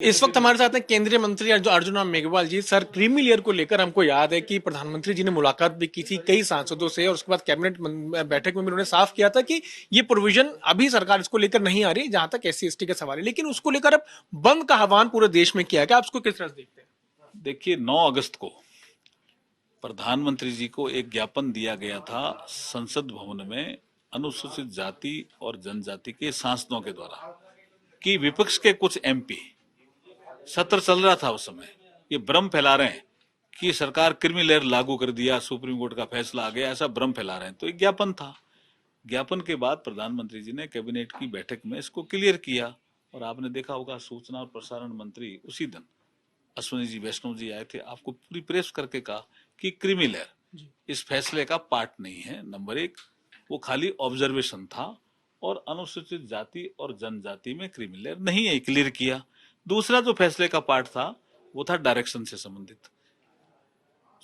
इस वक्त हमारे साथ हैं केंद्रीय मंत्री अर्जुन राम मेघवाल जी। सर, क्रीमी लेयर को लेकर हमको याद है कि प्रधानमंत्री जी ने मुलाकात भी की थी कई सांसदों से और उसके बाद कैबिनेट बैठक में भी उन्होंने साफ किया था कि ये प्रोविजन अभी सरकार इसको लेकर नहीं आ रही जहां तक SC ST का सवाल है, लेकिन उसको लेकर अब बंद का आह्वान पूरे देश में किया गया। आप उसको किस तरह से देखते हैं? देखिए, 9 अगस्त को प्रधानमंत्री जी को एक ज्ञापन दिया गया था संसद भवन में अनुसूचित जाति और जनजाति के सांसदों के द्वारा कि विपक्ष के कुछ MP, सत्र चल रहा था उस समय, ये भ्रम फैला रहे हैं कि सरकार क्रीमी लेयर लागू कर दिया, सुप्रीम कोर्ट का फैसला आ गया, ऐसा भ्रम फैला रहे हैं। तो एक ज्ञापन था। ज्ञापन के बाद प्रधानमंत्री जी ने कैबिनेट की बैठक में इसको क्लियर किया और आपने देखा होगा सूचना और प्रसारण मंत्री उसी दिन अश्विनी जी वैष्णव जी आए थे, आपको पूरी प्रेस करके कहा कि क्रीमी लेयर इस फैसले का पार्ट नहीं है। नंबर 1, वो खाली ऑब्जर्वेशन था और अनुसूचित जाति और जनजाति में क्रीमी लेयर नहीं है, क्लियर किया। दूसरा जो फैसले का पार्ट था वो था डायरेक्शन से संबंधित।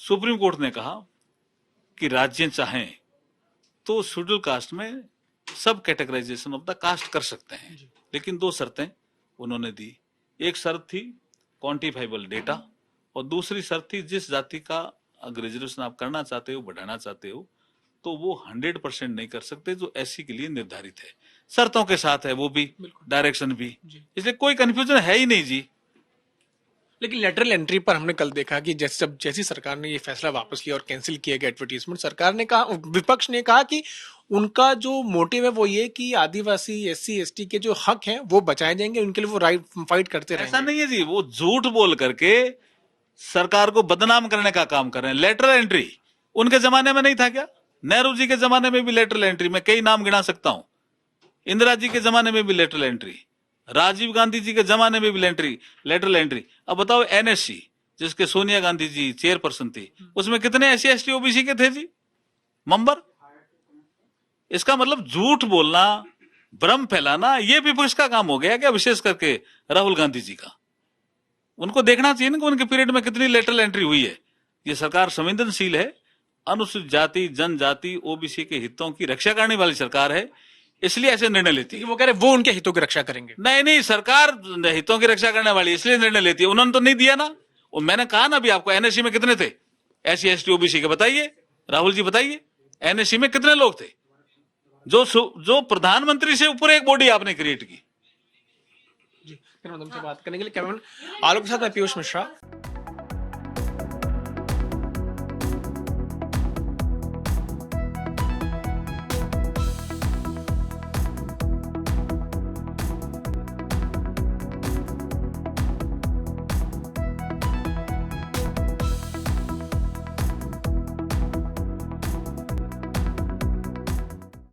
सुप्रीम कोर्ट ने कहा कि राज्य चाहें तो शेड्यूल कास्ट में सब कैटेगराइजेशन ऑफ द कास्ट कर सकते हैं, लेकिन 2 शर्तें उन्होंने दी। एक शर्त थी क्वांटिफाइबल डेटा और दूसरी शर्त थी जिस जाति का ग्रेजुएशन आप करना चाहते हो, बढ़ाना चाहते हो, तो वो 100% नहीं कर सकते जो SC के लिए निर्धारित है। शर्तों के साथ है वो भी, डायरेक्शन भी, इसलिए कोई कंफ्यूजन है ही नहीं जी। लेकिन लेटरल एंट्री पर हमने कल देखा कि जैसी सरकार ने ये फैसला वापस लिया और कैंसिल किया गया एडवर्टीजमेंट, सरकार ने कहा, विपक्ष ने कहा कि उनका जो मोटिव है वो ये कि आदिवासी SC ST के जो हक हैं वो बचाए जाएंगे, उनके लिए वो राइट फाइट करते रहेंगे। ऐसा नहीं है जी, वो झूठ बोल करके सरकार को बदनाम करने का काम कर रहे हैं। लेटरल एंट्री उनके जमाने में नहीं था क्या? नेहरू जी के जमाने में भी लेटरल एंट्री, मैं कई नाम गिना सकता हूं। इंदिरा जी के जमाने में भी लेटरल एंट्री, राजीव गांधी जी के जमाने में भी लेटरल एंट्री। अब बताओ NSC जिसके सोनिया गांधी जी चेयरपर्सन थी, उसमें कितने SC ST OBC के थे जी मेंबर? इसका मतलब झूठ बोलना, भ्रम फैलाना, ये विपक्ष का काम हो गया क्या? विशेष करके राहुल गांधी जी का। उनको देखना चाहिए ना कि उनके पीरियड में कितनी लेटरल एंट्री हुई है। ये सरकार संवेदनशील है, अनुसूचित जाति जनजाति OBC के हितों की रक्षा करने वाली सरकार है, इसलिए ऐसे निर्णय लेती है। वो कह रहे वो उनके हितों की रक्षा करेंगे। नहीं, सरकार हितों की रक्षा करने वाली इसलिए निर्णय लेती है। उन्होंने तो नहीं दिया ना। और मैंने कहा ना अभी आपको, NSC में कितने थे SC ST OBC के? बताइए राहुल जी, बताइए NSC में कितने लोग थे? जो प्रधानमंत्री से ऊपर एक बॉडी आपने क्रिएट की। जी, फिर हम तुमसे बात करने के लिए कैबिनेट आलोक के साथ मैं पीयूष मिश्रा।